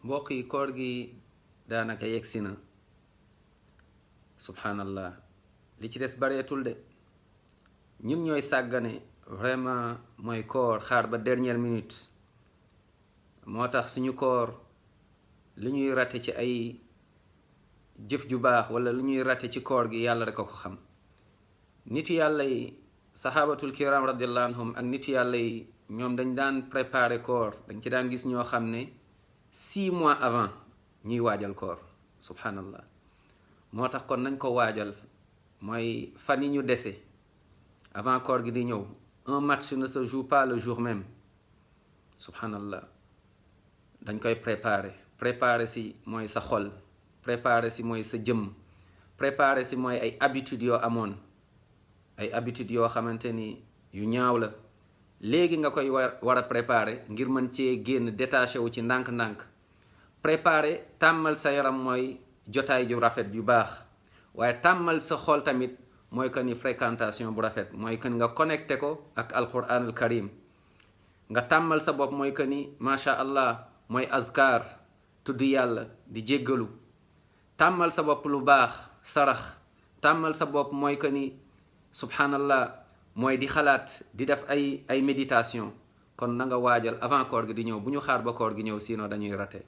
mbokk yi koor gi daanaka yegsi na subhanallah li ci des bareetul de ñun ñooy sàggane vraiment mooy koor xaar ba dernière minute moo tax suñu koor lu ñuy rate ci ay jëf ju baax wala lu ñuy rate ci koor gi yàlla rek a ko xam. nitu yàlla yi saxaabatul kiram radiallahu anhum ak nitu yàlla yi ñoom dañ daan préparer koor dañ ci daan gis ñoo xam ne 6 mois avant ñuy waajal koor subhanallah. moo tax kon nañ ko waajal mooy fan yi ñu dese avant koor gi di ñëw. Un match ne se joue pas le jour même subhanallah. dañ koy préparer si mooy sa xol, préparer si mooy sa jëmm, préparer si mooy ay habitudes yoo amoon, ay habitudes yoo xamante ni yu ñaaw la léegi nga koy war a préparer ngir mën cee génn détaché wu ci ndànk-ndànk. préparer tàmmal sa yaram mooy jotaay ju rafet ju baax, waaye tàmmal sa xol tamit mooy que ni fréquentation bu rafet, mooy que ni nga connecté ko ak alquranul karim. nga tàmmal sa bopp mooy que ni macha allah mooy azkar, tudd yàlla, di jéggalu. tàmmal sa bopp lu baax, sarax. tàmmal sa bopp mooy que ni subhanallah mooy di xalaat, di def ay méditation. kon na nga waajal avant koor gi di ñëw, bu ñu xaar ba koor gi ñëw sinon dañuy rate.